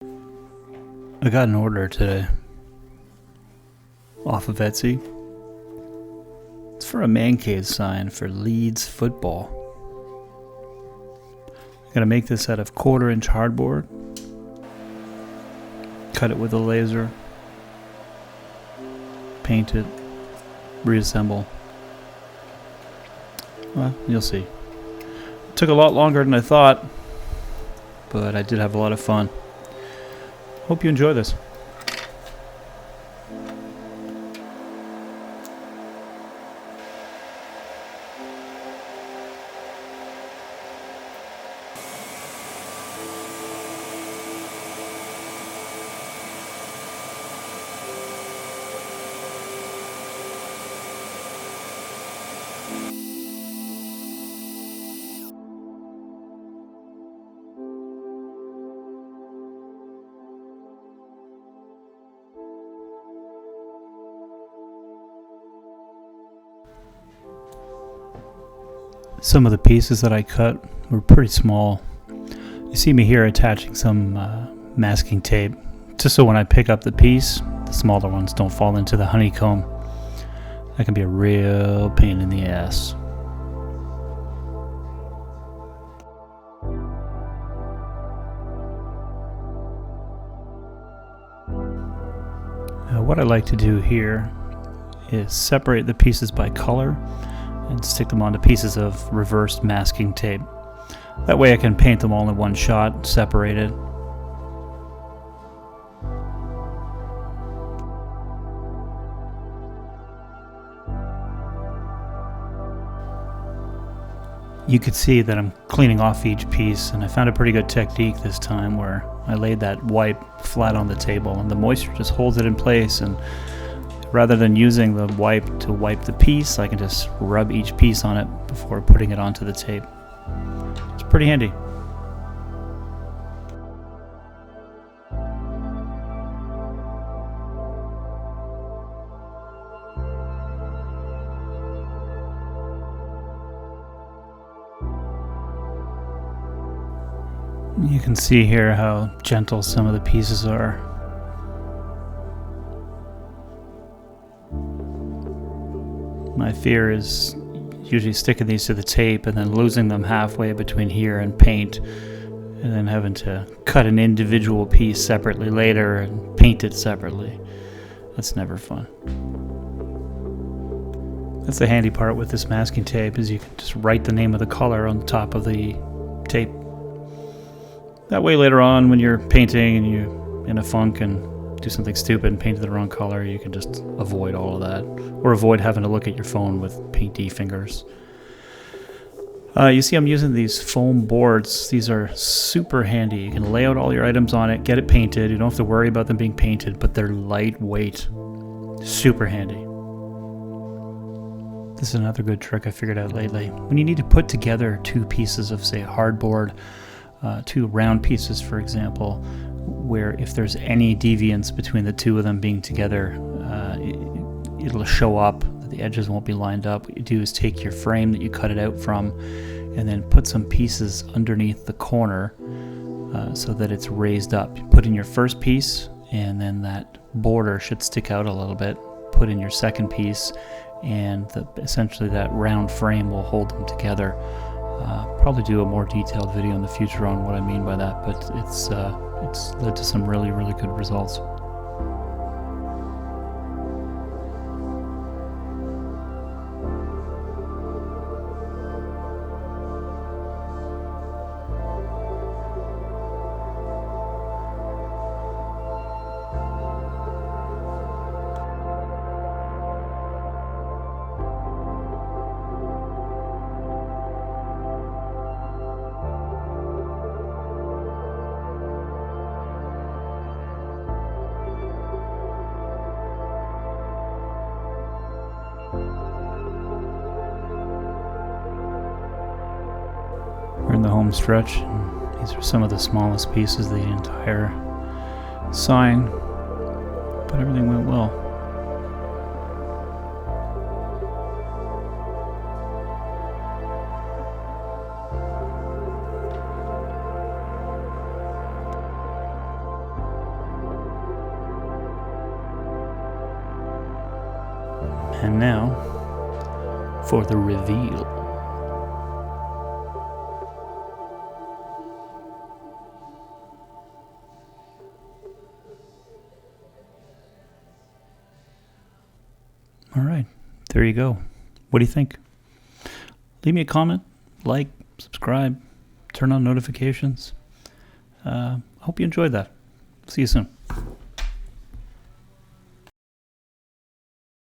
I got an order today off of Etsy. It's for a Mancave sign for Leeds football. I'm gonna make this out of 1/4-inch hardboard. Cut it with a laser. Paint it. Reassemble. Well, you'll see. It took a lot longer than I thought, but I did have a lot of fun. Hope you enjoy this. Some of the pieces that I cut were pretty small. You see me here attaching some masking tape, just so when I pick up the piece, the smaller ones don't fall into the honeycomb. That can be a real pain in the ass. What I like to do here is separate the pieces by color and stick them onto pieces of reversed masking tape. That way I can paint them all in one shot, separated. You could see that I'm cleaning off each piece, and I found a pretty good technique this time where I laid that wipe flat on the table and the moisture just holds it in place, and rather than using the wipe to wipe the piece, I can just rub each piece on it before putting it onto the tape. It's pretty handy. You can see here how gentle some of the pieces are. My fear is usually sticking these to the tape and then losing them halfway between here and paint, and then having to cut an individual piece separately later and paint it separately. That's never fun. That's the handy part with this masking tape, is you can just write the name of the color on the top of the tape. That way later on when you're painting and you're in a funk and do something stupid and paint the wrong color, you can just avoid all of that, or avoid having to look at your phone with painty fingers. You see I'm using these foam boards. These are super handy. You can lay out all your items on it, get it painted. You don't have to worry about them being painted, but they're lightweight. Super handy. This is another good trick I figured out lately. When you need to put together two pieces of, say, hardboard, two round pieces, for example, where if there's any deviance between the two of them being together, it'll show up, the edges won't be lined up. What you do is take your frame that you cut it out from and then put some pieces underneath the corner so that it's raised up. You put in your first piece, and then that border should stick out a little bit. Put in your second piece, and essentially that round frame will hold them together. Probably do a more detailed video in the future on what I mean by that, but it's led to some really, really good results. We're in the home stretch, and these are some of the smallest pieces of the entire sign, but everything went well. And now for the reveal. All right, there you go. What do you think? Leave me a comment, like, subscribe, turn on notifications. Hope you enjoyed that. See you soon.